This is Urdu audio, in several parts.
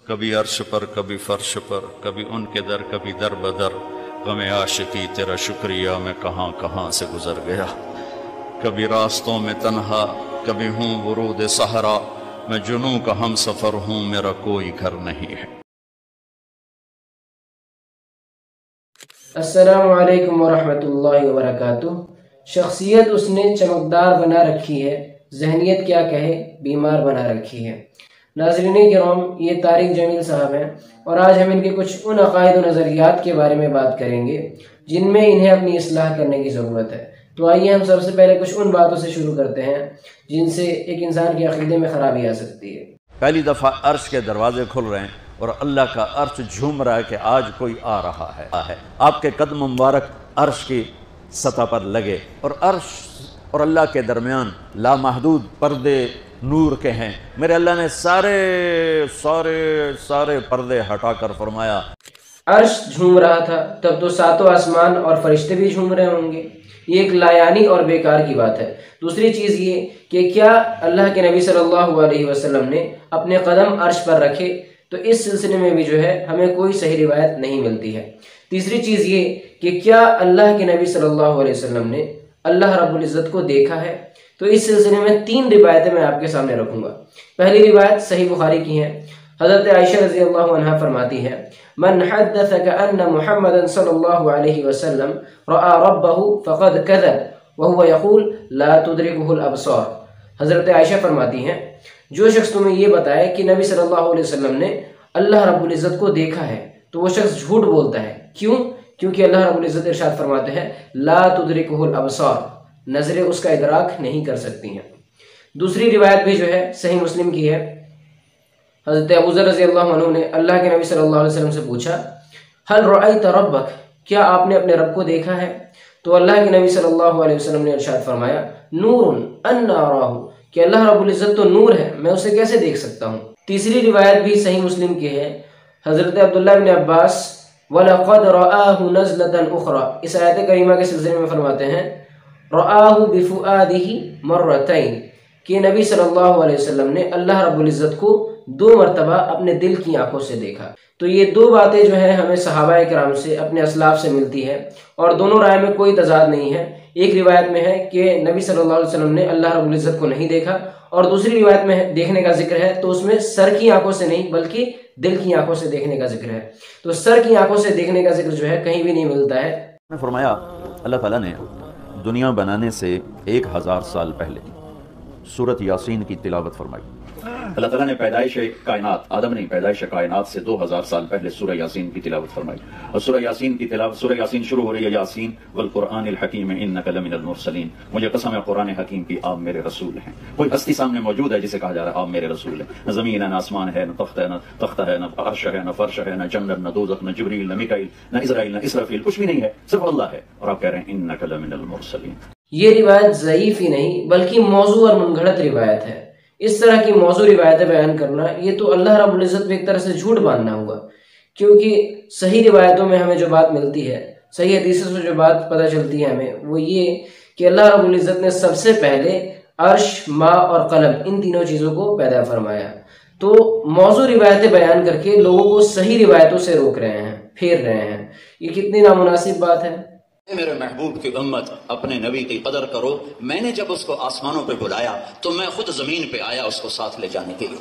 کبھی عرش پر کبھی فرش پر، کبھی ان کے در کبھی در بدر، غم عاشقی تیرا شکریہ میں کہاں کہاں سے گزر گیا، کبھی راستوں میں تنہا کبھی ہوں ورود صحرا، میں جنوں کا ہم سفر ہوں میرا کوئی گھر نہیں ہے۔ السلام علیکم ورحمۃ اللہ وبرکاتہ۔ شخصیت اس نے چمکدار بنا رکھی ہے، ذہنیت کیا کہے بیمار بنا رکھی ہے۔ ناظرین کرام، یہ طارق جمیل صاحب ہیں اور آج ہم ان کے کچھ ان عقائد و نظریات کے بارے میں بات کریں گے جن میں انہیں اپنی اصلاح کرنے کی ضرورت ہے۔ تو آئیے ہم سب سے پہلے کچھ ان باتوں سے شروع کرتے ہیں جن سے ایک انسان کے عقیدے میں خرابی آ سکتی ہے۔ پہلی دفعہ عرش کے دروازے کھل رہے ہیں اور اللہ کا عرش جھوم رہا ہے کہ آج کوئی آ رہا ہے۔ آپ کے قدم مبارک عرش کی سطح پر لگے اور عرش اور اللہ کے درمیان لامحدود پردے نور کے ہیں۔ میرے اللہ نے سارے پردے ہٹا کر فرمایا عرش جھوم رہا تھا، تب تو ساتوں آسمان اور فرشتے بھی جھوم رہے ہوں گے۔ یہ ایک لایانی اور بیکار کی بات ہے۔ دوسری چیز یہ کہ کیا اللہ کے نبی صلی اللہ علیہ وسلم نے اپنے قدم عرش پر رکھے؟ تو اس سلسلے میں بھی جو ہے ہمیں کوئی صحیح روایت نہیں ملتی ہے۔ تیسری چیز یہ کہ کیا اللہ کے نبی صلی اللہ علیہ وسلم نے اللہ رب العزت کو دیکھا ہے؟ تو اس سلسلے میں 3 روایتیں میں آپ کے سامنے رکھوں گا۔ پہلی روایت صحیح بخاری کی ہے۔ حضرت عائشہ رضی اللہ عنہا فرماتی ہے، من حدثك ان محمد صلی اللہ علیہ وسلم رأى ربه فقد كذب وهو يقول لا تدركه الابصار۔ حضرت عائشہ فرماتی ہیں، جو شخص تمہیں یہ بتائے کہ نبی صلی اللہ علیہ وسلم نے اللہ رب العزت کو دیکھا ہے تو وہ شخص جھوٹ بولتا ہے۔ کیوں؟ کیونکہ اللہ رب العزت ارشاد فرماتے ہیں لا تدركه الابصار، نظریں اس کا ادراک نہیں کر سکتی ہیں۔ دوسری روایت بھی جو ہے صحیح مسلم کی ہے۔ حضرت ابوذر رضی اللہ عنہ نے اللہ کے نبی صلی اللہ علیہ وسلم سے پوچھا، هل رأيت ربك، کیا آپ نے اپنے رب کو دیکھا ہے؟ تو اللہ کے نبی صلی اللہ علیہ وسلم نے ارشاد فرمایا، نور انا اراہ، کہ اللہ رب العزت تو نور ہے، میں اسے کیسے دیکھ سکتا ہوں۔ تیسری روایت بھی صحیح مسلم کی ہے۔ حضرت عبداللہ بن عباس وَلَقَدْ رَآهُ نَزْلَةً أُخْرَى، اس آیت کریمہ کے سلسلے میں فرماتے ہیں رَآهُ بِفُؤَادِهِ مَرَّتَيْن، کہ نبی صلی اللہ علیہ وسلم نے اللہ رب العزت کو 2 مرتبہ اپنے دل کی آنکھوں سے دیکھا۔ تو یہ 2 باتیں جو ہیں ہمیں صحابہ کرام سے اپنے اسلاف سے ملتی ہے اور دونوں رائے میں کوئی تضاد نہیں ہے۔ ایک روایت میں ہے کہ نبی صلی اللہ علیہ وسلم نے اللہ رب العزت کو نہیں دیکھا، اور دوسری روایت میں دیکھنے کا ذکر ہے تو اس میں سر کی آنکھوں سے نہیں بلکہ دل کی آنکھوں سے دیکھنے کا ذکر ہے۔ تو سر کی آنکھوں سے دیکھنے کا ذکر جو ہے کہیں بھی نہیں ملتا ہے۔ فرمایا اللہ تعالیٰ نے دنیا بنانے سے 1000 سال پہلے سورۃ یاسین کی تلاوت فرمائی۔ اللہ تعالیٰ نے پیدائش کائنات، آدم نہیں، پیدائش کائنات سے 2000 سال پہلے سورہ یاسین کی تلاوت فرمائی، اور سورہ یاسین کی تلاوت، سورہ یاسین شروع ہو رہی ہے یاسین والقرآن الحکیم انک لمن المرسلین، مجھے قسم ہے قرآن حکیم کی آپ میرے رسول ہیں۔ کوئی ہستی سامنے موجود ہے جسے کہا جا رہا ہے آپ میرے رسول ہیں؟ نہ زمین ہے، نہ آسمان ہے، نہ تختہ ہے، نہ عرش ہے، نہ فرش ہے، نہ جنت، نہ دوزخ، نہ جبریل، نہ میکائیل، نہ اسرائیل، نہ اسرافیل، کچھ بھی نہیں ہے، صرف اللہ ہے، اور آپ کہہ رہے ہیں انک لمن المرسلین۔ یہ روایت ضعیف ہی نہیں بلکہ موضوع اور منگھڑت روایت ہے۔ اس طرح کی موضوع روایتیں بیان کرنا یہ تو اللہ رب العزت پہ ایک طرح سے جھوٹ باندھنا ہوا، کیونکہ صحیح روایتوں میں ہمیں جو بات ملتی ہے، صحیح حدیثوں سے جو بات پتہ چلتی ہے ہمیں، وہ یہ کہ اللہ رب العزت نے سب سے پہلے عرش، ماء اور قلم، ان تینوں چیزوں کو پیدا فرمایا۔ تو موضوع روایتیں بیان کر کے لوگوں کو صحیح روایتوں سے روک رہے ہیں، پھیر رہے ہیں، یہ کتنی نامناسب بات ہے۔ میرے محبوب کی امت، اپنے نبی کی قدر کرو، میں نے جب اس کو آسمانوں پہ بلایا تو میں خود زمین پہ آیا اس کو ساتھ لے جانے کے لیے،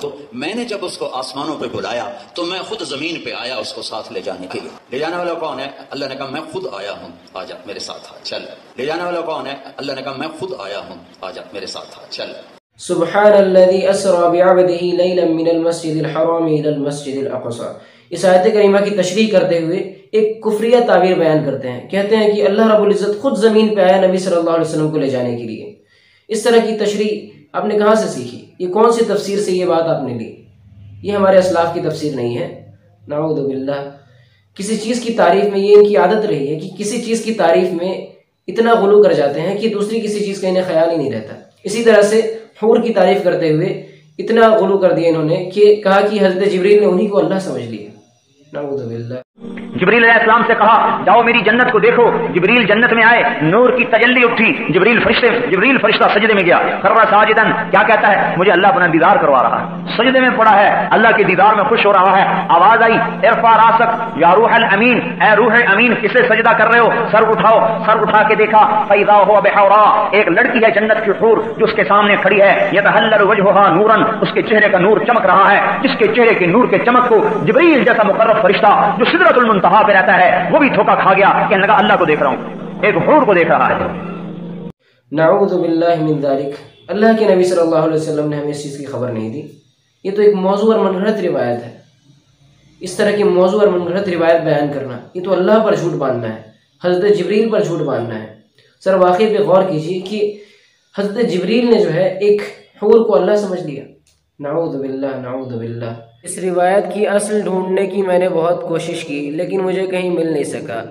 تو میں نے جب اس کو آسمانوں پہ بلایا تو میں خود زمین پہ آیا اس کو ساتھ لے جانے کے لیے۔ لے جانے والا کون ہے؟ اللہ نے کہا میں خود آیا ہوں، آ جا میرے ساتھ آ چل۔ لے جانے والا کون ہے؟ اللہ نے کہا میں خود آیا ہوں، آ جا میرے ساتھ آ چل۔ سبحان الذي اسرى بعبده ليلا من المسجد الحرام الى المسجد الاقصى، اس آیت کریمہ کی تشریح کرتے ہوئے ایک کفریہ تعبیر بیان کرتے ہیں، کہتے ہیں کہ اللہ رب العزت خود زمین پہ آیا نبی صلی اللہ علیہ وسلم کو لے جانے کے لیے۔ اس طرح کی تشریح آپ نے کہاں سے سیکھی؟ یہ کون سی تفسیر سے یہ بات آپ نے لی؟ یہ ہمارے اسلاف کی تفسیر نہیں ہے، نعوذ باللہ۔ کسی چیز کی تعریف میں یہ ان کی عادت رہی ہے کہ کسی چیز کی تعریف میں اتنا غلو کر جاتے ہیں کہ دوسری کسی چیز کا انہیں خیال ہی نہیں رہتا۔ اسی طرح سے حور کی تعریف کرتے ہوئے اتنا غلو کر دیا انہوں نے کہ کہا کہ حضرت جبریل نے انہی کو اللہ سمجھ لیا، نعوذ باللہ۔ جبریل علیہ السلام سے کہا جاؤ میری جنت کو دیکھو. جبریل جنت میں آئے, نور کی تجلی اٹھی, جبریل فرشتہ سجدے میں گیا. خر ساجدن, کیا کہتا ہے؟ مجھے اللہ اپنا دیدار کروا رہا ہے. سجدے میں پڑا ہے, اللہ کے دیدار میں خوش ہو رہا ہے. آواز آئی ارفع راسک یا روح الامین, اے روح امین کسے سجدہ کر رہے ہو؟ سر اٹھاؤ. سر اٹھا کے دیکھا فاذا هو بحورا, ایک لڑکی ہے جنت کی حور جو اس کے سامنے کھڑی ہے. یتحلل وجهها نورا, اس کے چہرے کا نور چمک رہا ہے. جس کے چہرے کے نور کے چمک کو جبریل جیسا مقرب فرشتہ جو سدرۃ المنتہا پہ رہتا ہے وہ بھی دھوکا کھا گیا. کہنے لگا اللہ کو دیکھ رہا ہوں, ایک حور کو دیکھ رہا ہے. نعوذ باللہ من ذالک. اللہ کے نبی صلی اللہ علیہ وسلم نے ہمیں اس چیز کی خبر نہیں دی. یہ تو ایک موضوع اور منگھڑت روایت ہے. اس طرح کی موضوع اور منگھڑت روایت بیان کرنا یہ تو اللہ پر جھوٹ باندھنا ہے, حضرت جبریل پر جھوٹ باندھنا ہے. سر واقعی پہ غور کیجیے کہ حضرت جبریل نے جو ہے ایک حور کو اللہ سمجھ لیا. نعوذ باللہ نعوذ باللہ. اس روایت کی اصل ڈھونڈنے کی میں نے بہت کوشش کی لیکن مجھے کہیں مل نہیں سکا.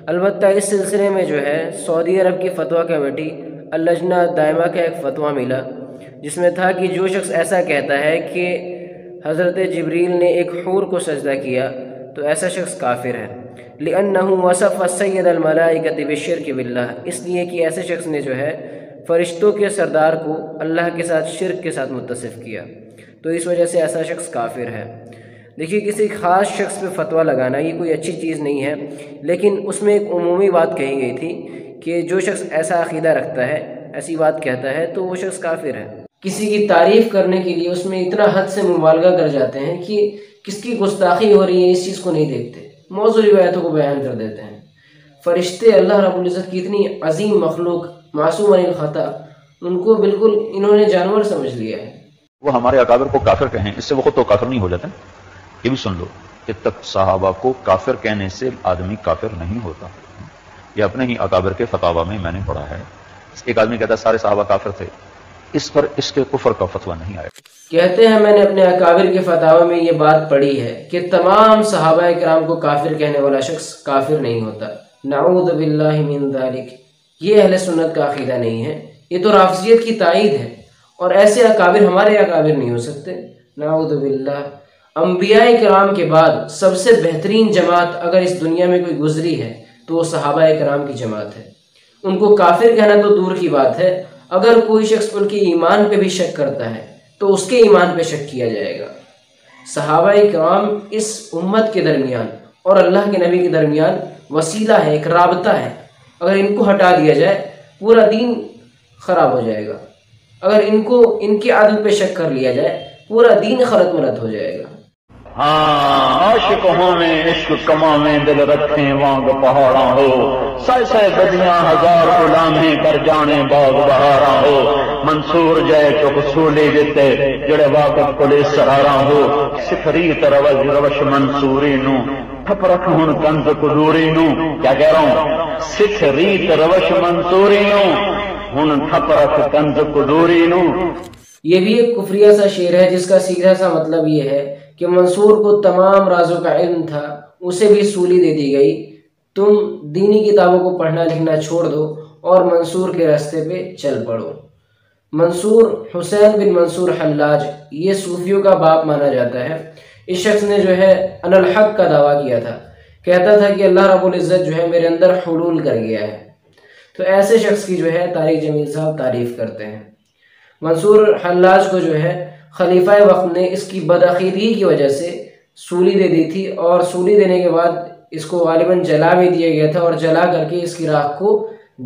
البتہ اس سلسلے میں جو ہے سعودی عرب کی فتویٰ کمیٹی اللجنہ دائمہ کا ایک فتویٰ ملا جس میں تھا کہ جو شخص ایسا کہتا ہے کہ حضرت جبریل نے ایک حور کو سجدہ کیا تو ایسا شخص کافر ہے. لأنه وصف السید الملائکۃ بالشرک باللہ, اس لیے کہ ایسے شخص نے جو ہے فرشتوں کے سردار کو اللہ کے ساتھ شرک کے ساتھ متصف کیا, تو اس وجہ سے ایسا شخص کافر ہے. دیکھیے کسی خاص شخص پہ فتویٰ لگانا یہ کوئی اچھی چیز نہیں ہے, لیکن اس میں ایک عمومی بات کہی گئی تھی کہ جو شخص ایسا عقیدہ رکھتا ہے, ایسی بات کہتا ہے تو وہ شخص کافر ہے. کسی کی تعریف کرنے کے لیے اس میں اتنا حد سے مبالغہ کر جاتے ہیں کہ کس کی گستاخی ہو رہی ہے اس چیز کو نہیں دیکھتے, موضوع روایتوں کو بیان کر دیتے ہیں. فرشتے اللہ رب العزت کی اتنی عظیم مخلوق معصوم عن الخطا, ان کو بالکل انہوں نے جانور سمجھ لیا ہے. وہ ہمارے اکابر کو کافر کہیں اس سے وہ خود تو کافر نہیں ہو جاتے. یہ بھی سن لو کہ تک صحابہ کو کافر کہنے سے آدمی کافر نہیں ہوتا. یہ اپنے ہی اکابر کے فتاوا میں نے پڑھا ہے. ایک آدمی کہتا ہے سارے صحابہ کافر تھے, اس پر اس کے کفر کا فتویٰ نہیں آیا. کہتے ہیں میں نے اپنے اکابر کے فتاوا میں یہ بات پڑھی ہے کہ تمام صحابہ کرام کو کافر کہنے والا شخص کافر نہیں ہوتا. نعوذ باللہ من ذالک. یہ اہل سنت کا عقیدہ نہیں ہے, یہ تو رافضیت کی تائید ہے, اور ایسے اکابر ہمارے اکابر نہیں ہو سکتے. نعوذ باللہ. انبیاء کرام کے بعد سب سے بہترین جماعت اگر اس دنیا میں کوئی گزری ہے تو وہ صحابہ کرام کی جماعت ہے. ان کو کافر کہنا تو دور کی بات ہے, اگر کوئی شخص ان کے ایمان پہ بھی شک کرتا ہے تو اس کے ایمان پہ شک کیا جائے گا. صحابہ کرام اس امت کے درمیان اور اللہ کے نبی کے درمیان وسیلہ ہے, ایک رابطہ ہے. اگر ان کو ہٹا دیا جائے پورا دین خراب ہو جائے گا. اگر ان کے عدل پہ شک کر لیا جائے پورا دین خلط ملت ہو جائے گا. ہاں عاشق ہونے عشق کماویں دل رکھیں وانگ پہاڑاں ہو, سہ سہ بدیاں ہزار غلامیں کر جانے باغ بہاراں ہو. منصور جائے چک سولی جتے جڑے واقف پولیس سراراں ہو. سفریت روش منصوری نو تھپ رکھ ہن کنز قدوری نو. کیا کہہ رہا ہوں؟ سفریت روش منصوری نو ہن تھپ رکھ کنز قدوری نو. یہ بھی ایک کفریہ سا شعر ہے جس کا سیدھا سا مطلب یہ ہے کہ منصور کو تمام رازوں کا علم تھا, اسے بھی سولی دے دی گئی. تم دینی کتابوں کو پڑھنا لکھنا چھوڑ دو اور منصور کے راستے پہ چل پڑو. منصور حسین بن منصور حلاج, یہ صوفیوں کا باپ مانا جاتا ہے. اس شخص نے جو ہے ان الحق کا دعویٰ کیا تھا, کہتا تھا کہ اللہ رب العزت جو ہے میرے اندر حلول کر گیا ہے. تو ایسے شخص کی جو ہے طارق جمیل صاحب تعریف کرتے ہیں. منصور حلاج کو جو ہے خلیفہ وقت نے اس کی بدعقیدگی کی وجہ سے سولی دے دی تھی, اور سولی دینے کے بعد اس کو غالباً جلا بھی دیا گیا تھا, اور جلا کر کے اس کی راکھ کو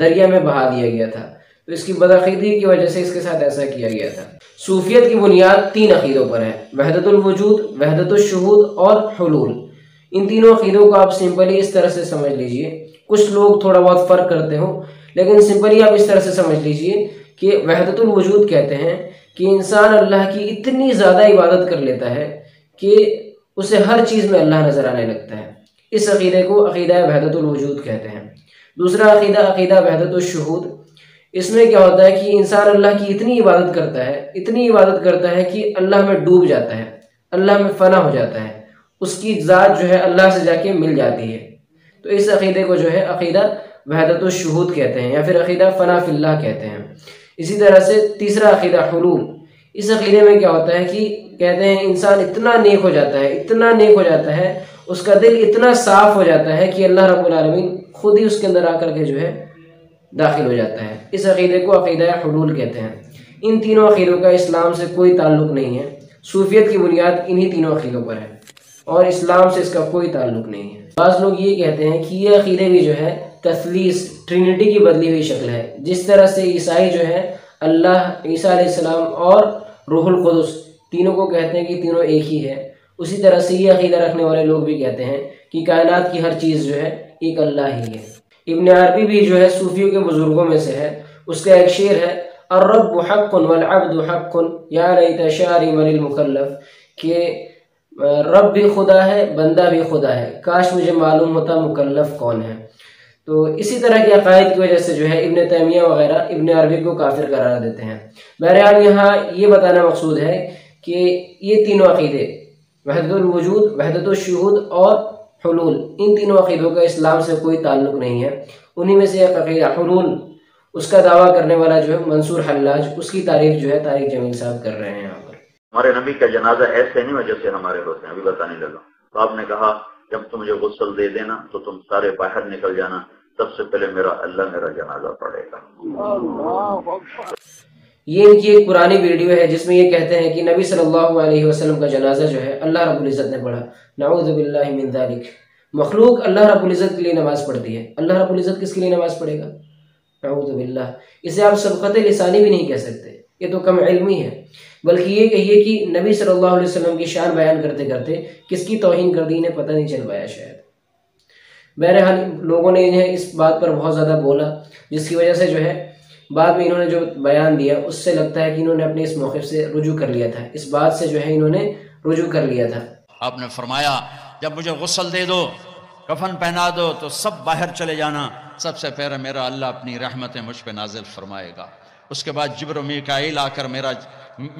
دریا میں بہا دیا گیا تھا. تو اس کی بدعقیدگی کی وجہ سے اس کے ساتھ ایسا کیا گیا تھا. صوفیت کی بنیاد 3 عقیدوں پر ہے, وحدت الوجود, وحدت الشہود اور حلول. ان تینوں عقیدوں کو آپ سمپلی اس طرح سے سمجھ لیجئے. کچھ لوگ تھوڑا بہت فرق کرتے ہوں, لیکن سمپلی آپ اس طرح سے سمجھ لیجئے کہ وحدت الوجود کہتے ہیں کہ انسان اللہ کی اتنی زیادہ عبادت کر لیتا ہے کہ اسے ہر چیز میں اللہ نظر آنے لگتا ہے. اس عقیدے کو عقیدہ وحدت الوجود کہتے ہیں. دوسرا عقیدہ وحدت الشہود. اس میں کیا ہوتا ہے کہ انسان اللہ کی اتنی عبادت کرتا ہے کہ اللہ میں ڈوب جاتا ہے, اللہ میں فنا ہو جاتا ہے, اس کی ذات جو ہے اللہ سے جا کے مل جاتی ہے. تو اس عقیدے کو جو ہے عقیدہ وحدت الشہود کہتے ہیں, یا پھر عقیدہ فنا فی اللہ کہتے ہیں. اسی طرح سے تیسرا عقیدہ حلول. اس عقیدے میں کیا ہوتا ہے کہ کہتے ہیں انسان اتنا نیک ہو جاتا ہے, اس کا دل اتنا صاف ہو جاتا ہے کہ اللہ رب العالمین خود ہی اس کے اندر آ کر کے جو ہے داخل ہو جاتا ہے۔ اس عقیدے کو عقیدہ حلول کہتے ہیں۔ ان تینوں عقیدوں کا اسلام سے کوئی تعلق نہیں ہے۔ صوفیت کی بنیاد انہی تینوں عقیدوں پر ہے اور اسلام سے اس کا کوئی تعلق نہیں ہے۔ بعض لوگ یہ کہتے ہیں کہ یہ عقیدے بھی جو ہے تثلیث ٹرینٹی کی بدلی ہوئی شکل ہے، جس طرح سے عیسائی جو ہے اللہ، عیسیٰ علیہ السلام اور روح القدس تینوں کو کہتے ہیں کہ تینوں ایک ہی ہے، اسی طرح سے یہ عقیدہ رکھنے والے لوگ بھی کہتے ہیں کہ کائنات کی ہر چیز جو ہے ایک اللہ ہی ہے۔ ابن عربی بھی جو ہے صوفیوں کے بزرگوں میں سے ہے، اس کا ایک شعر ہے الرب حق والعبد حق یا لیت شعری من المکلف، کہ رب بھی خدا ہے، بندہ بھی خدا ہے، کاش مجھے معلوم ہوتا مکلف کون ہے۔ تو اسی طرح کے عقائد کی وجہ سے جو ہے ابن تیمیہ وغیرہ ابن عربی کو کافر قرار دیتے ہیں۔ بہرحال یہاں یہ بتانا مقصود ہے کہ یہ تینوں عقیدے وحدت الوجود، وحدت الشہود اور حلول، ان تینوں عقیدوں کا اسلام سے کوئی تعلق نہیں ہے۔ انہی میں سے ایک عقیدہ حلول، اس کا دعویٰ کرنے والا جو ہے منصور حلاج، اس کی تعریف جو ہے طارق جمیل صاحب کر رہے ہیں یہاں پر۔ ہمارے نبی کا جنازہ ایسے نہیں ہوا جیسے ہمارے ہوتے ہیں، ابھی بتانے لگا۔ تو آپ نے کہا جب تم مجھے غسل دے دینا تو تم سارے باہر نکل جانا، سب سے پہلے اللہ میرا جنازہ پڑھے گا۔ یہ ان کی ایک پرانی ویڈیو ہے جس میں یہ کہتے ہیں کہ نبی صلی اللہ علیہ وسلم کا جنازہ جو ہے اللہ رب العزت نے پڑھا۔ نعوذ باللہ من ذالک۔ مخلوق اللہ رب العزت کے لیے نماز پڑھتی ہے، اللہ رب العزت کس کے لیے نماز پڑھے گا؟ نعوذ باللہ۔ اسے آپ سبقت لسانی بھی نہیں کہہ سکتے، یہ تو کم علمی ہے، بلکہ یہ کہیے کہ نبی صلی اللہ علیہ وسلم کی شان بیان کرتے کرتے کس کی توہین کر دی انہیں پتہ نہیں چل پایا شاید۔ بہرحال لوگوں نے انہیں اس بات پر بہت زیادہ بولا، جس کی وجہ سے جو ہے بعد میں انہوں نے جو بیان دیا اس سے لگتا ہے کہ انہوں نے اپنے اس موقف سے رجوع کر لیا تھا، اس بات سے جو ہے انہوں نے رجوع کر لیا تھا۔ آپ نے فرمایا جب مجھے غسل دے دو، کفن پہنا دو تو سب باہر چلے جانا، سب سے پہلے میرا اللہ اپنی رحمتیں مجھ پہ نازل فرمائے گا، اس کے بعد جبر و میکائیل آ کر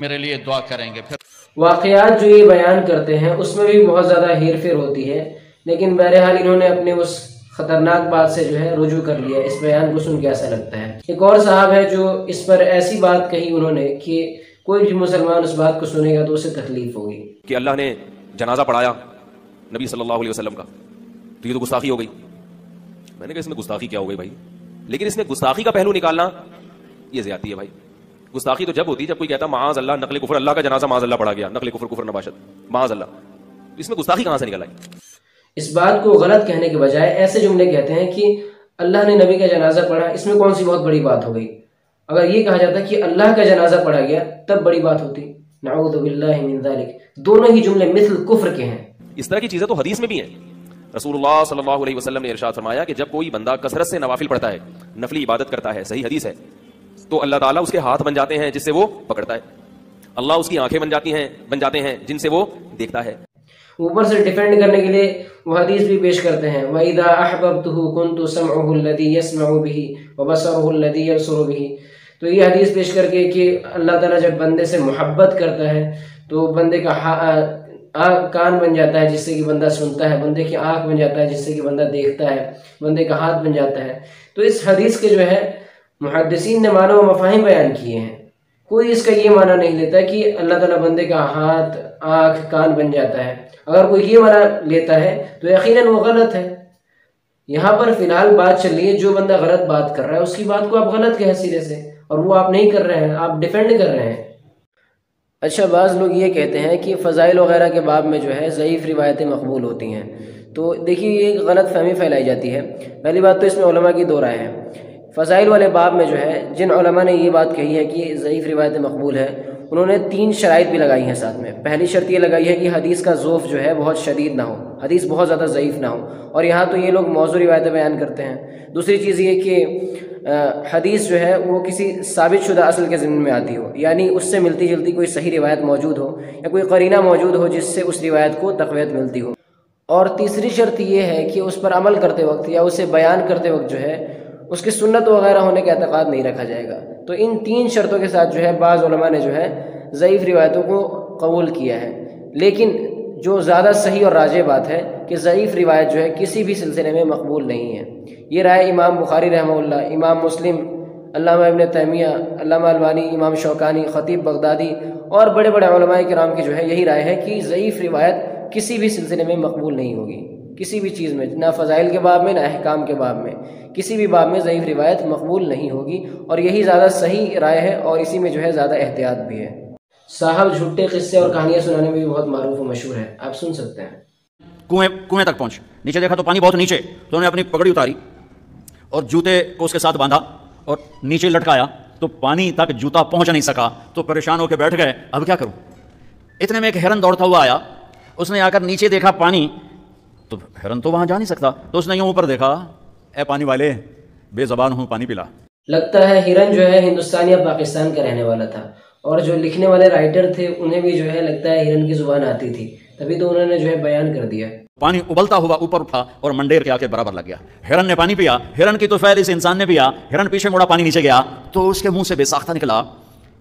میرے لیے دعا کریں گے۔ پھر واقعات جو یہ بیان کرتے ہیں اس میں بھی بہت زیادہ ہیر پھیر ہوتی ہے، لیکن بہرحال انہوں نے اپنے اس خطرناک بات سے جو ہے رجوع کر لیا۔ اس بیان کو سن کے ایسا لگتا ہے۔ ایک اور صاحب ہے جو اس پر ایسی بات کہی انہوں نے کہ کوئی بھی مسلمان اس بات کو سنے گا تو اسے تکلیف ہوگی کہ اللہ نے جنازہ پڑھایا نبی صلی اللہ علیہ وسلم کا، تو یہ تو گستاخی ہو گئی۔ میں نے کہا اس میں گستاخی کیا ہو گئی بھائی؟ لیکن اس میں گستاخی کا پہلو نکالنا یہ زیادتی ہے بھائی۔ گستاخی تو جب ہوتی ہے جب کوئی کہتا معاذ اللہ نقل کفر، اللہ کا جنازہ معاذ اللہ پڑھا گیا، نقل کفر کفر نباشت معاذ اللہ، اس میں گستاخی کہاں سے نکل آئی؟ اس بات کو غلط کہنے کے بجائے ایسے جملے کہتے ہیں کہ اللہ نے نبی کا جنازہ پڑھا، اس میں کون سی بہت بڑی بات ہو گئی؟ اگر یہ کہا جاتا کہ اللہ کا جنازہ پڑھا گیا تب بڑی بات ہوتی۔ نعوذ باللہ من ذالک۔ دونوں ہی جملے مثل کفر کے ہیں۔ اس طرح کی چیزیں تو حدیث میں بھی ہیں۔ رسول اللہ صلی اللہ علیہ وسلم نے ارشاد فرمایا کہ جب کوئی بندہ کثرت سے نوافل پڑھتا ہے، نفلی عبادت کرتا ہے، صحیح حدیث ہے، تو اللہ تعالیٰ اس کے ہاتھ بن جاتے ہیں جس سے وہ پکڑتا ہے، اللہ اس کی آنکھیں بن جاتے ہیں جن سے وہ دیکھتا ہے۔ اوپر سے ڈیفینڈ کرنے کے لیے وہ حدیث بھی پیش کرتے ہیں وَإِذَا أَحْبَبْتُهُ كُنْتُ سَمْعُهُ الَّذِي يَسْمَعُ بِهِ وَبَصَرُهُ الَّذِي يَبْصُرُ بِهِ۔ تو یہ حدیث پیش کر کے کہ اللہ تعالیٰ جب بندے سے محبت کرتا ہے تو بندے کا کان بن جاتا ہے جس سے کہ بندہ سنتا ہے، بندے کی آنکھ بن جاتا ہے جس سے کہ بندہ دیکھتا ہے، بندے کا ہاتھ بن جاتا ہے۔ تو اس حدیث کے جو ہے محدثین نے معنی و مفاہیم بیان کیے ہیں، کوئی اس کا یہ معنی نہیں لیتا کہ اللہ تعالیٰ بندے کا ہاتھ، آنکھ، کان بن جاتا ہے۔ اگر کوئی یہ معنی لیتا ہے تو یقیناً وہ غلط ہے۔ یہاں پر فی الحال بات چل رہی ہے، جو بندہ غلط بات کر رہا ہے اس کی بات کو آپ غلط کہیں سرے سے، اور وہ آپ نہیں کر رہے ہیں، آپ ڈیفینڈ کر رہے ہیں۔ اچھا، بعض لوگ یہ کہتے ہیں کہ فضائل وغیرہ کے باب میں جو ہے ضعیف روایتیں مقبول ہوتی ہیں، تو دیکھیے یہ ایک غلط فہمی پھیلائی جاتی ہے۔ پہلی بات تو اس میں علماء کی دو رائے ہیں۔ فضائل والے باب میں جو ہے جن علماء نے یہ بات کہی ہے کہ ضعیف روایتیں مقبول ہے، انہوں نے 3 شرائط بھی لگائی ہیں ساتھ میں۔ پہلی شرط یہ لگائی ہے کہ حدیث کا ذوف جو ہے بہت شدید نہ ہو، حدیث بہت زیادہ ضعیف نہ ہو، اور یہاں تو یہ لوگ موضوع روایتیں بیان کرتے ہیں۔ دوسری چیز یہ کہ حدیث جو ہے وہ کسی ثابت شدہ اصل کے ضمن میں آتی ہو، یعنی اس سے ملتی جلتی کوئی صحیح روایت موجود ہو یا کوئی قرینہ موجود ہو جس سے اس روایت کو تقویت ملتی ہو۔ اور تیسری شرط یہ ہے کہ اس پر عمل کرتے وقت یا اسے بیان کرتے وقت جو ہے اس کی سنت وغیرہ ہونے کا اعتقاد نہیں رکھا جائے گا۔ تو ان 3 شرطوں کے ساتھ جو ہے بعض علماء نے جو ہے ضعیف روایتوں کو قبول کیا ہے، لیکن جو زیادہ صحیح اور راجح بات ہے کہ ضعیف روایت جو ہے کسی بھی سلسلے میں مقبول نہیں ہے۔ یہ رائے امام بخاری رحمہ اللہ، امام مسلم، علامہ ابن تیمیہ، علامہ البانی، امام شوکانی، خطیب بغدادی اور بڑے بڑے علماء کرام کی جو ہے یہی رائے ہے کہ ضعیف روایت کسی بھی سلسلے میں مقبول نہیں ہوگی، کسی بھی چیز میں، نہ فضائل کے باب میں نہ احکام کے باب میں، کسی بھی باب میں ضعیف روایت مقبول نہیں ہوگی، اور یہی زیادہ صحیح رائے ہے اور اسی میں جو ہے زیادہ احتیاط بھی ہے۔ صاحب جھوٹے قصے اور کہانیاں سنانے میں بھی بہت معروف و مشہور ہے، آپ سن سکتے ہیں۔ کنویں تک پہنچ، نیچے دیکھا تو پانی بہت نیچے، تو انہوں نے اپنی پگڑی اتاری اور جوتے کو اس کے ساتھ باندھا اور نیچے لٹکایا، تو پانی تک جوتا پہنچ نہیں سکا، تو پریشان ہو کے بیٹھ گئے، اب کیا کروں؟ اتنے میں ایک ہرن دوڑتا ہوا آیا، اس نے آ کر نیچے دیکھا پانی، تو ہرن تو وہاں جا نہیں سکتا، تو اس نے یوں اوپر دیکھا، اے پانی والے، بے زبان ہوں، پانی پلا۔ لگتا ہے ہرن جو ہے ہندوستان یا پاکستان کا رہنے والا تھا، اور جو لکھنے والے رائٹر تھے انہیں بھی جو ہے لگتا ہے ہرن کی زبان آتی تھی، تبھی تو انہوں نے جو ہے بیان کر دیا۔ پانی ابلتا ہوا اوپر اٹھا اور منڈیر کے آ کے برابر لگ گیا، ہرن نے پانی پیا، ہرن کی تو فیض اس انسان نے پیا، ہرن پیچھے مڑا، پانی نیچے گیا، تو اس کے منہ سے بے ساختہ نکلا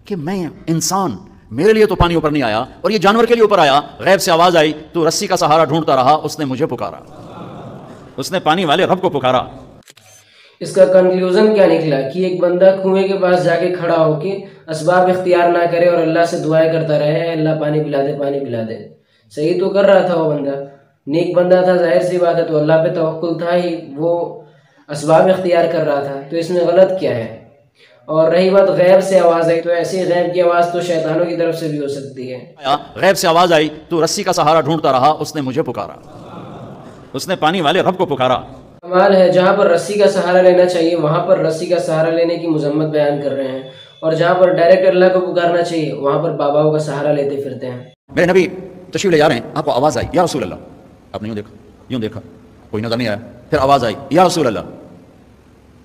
کہ میں انسان، میرے لیے تو پانی اوپر نہیں آیا اور یہ جانور کے لیے اوپر آیا۔ غیب سے آواز آئی، تو رسی کا سہارا ڈھونڈتا رہا، اس نے مجھے پکارا، اس نے پانی والے رب کو پکارا۔ اس کا کنکلوژن کیا نکلا کہ ایک بندہ کنویں کے پاس جا کے کھڑا ہو کے اسباب اختیار نہ کرے اور اللہ سے دعائیں کرتا رہے، اے اللہ پانی پلا دے، پانی پلا دے۔ صحیح تو کر رہا تھا وہ بندہ، نیک بندہ تھا، ظاہر سی بات ہے، تو اللہ پہ توکل تھا ہی، وہ اسباب اختیار کر رہا تھا، تو اس میں غلط کیا ہے؟ اور رہی بات غیب سے آواز آئی، تو ایسی غیب کی آواز تو شیطانوں کی طرف سے بھی ہو سکتی ہے۔ غیب سے آواز آئی، تو رسی کا سہارا ڈھونڈتا رہا، اس نے مجھے پکارا، اس نے پانی والے رب کو پکارا۔ کمال ہے، جہاں پر رسی کا سہارا لینا چاہیے وہاں پر رسی کا سہارا لینے کی مذمت بیان کر رہے ہیں، اور جہاں پر ڈائریکٹ اللہ کو پکارنا چاہیے وہاں پر باباؤں کا سہارا لیتے پھرتے ہیں۔ میرے نبی تشریف لے جا رہے ہیں، آپ کو آواز آئی، یا رسول اللہ، آپ نے یوں دیکھا، کوئی نظر نہیں آیا، پھر آواز آئی، یا رسول اللہ،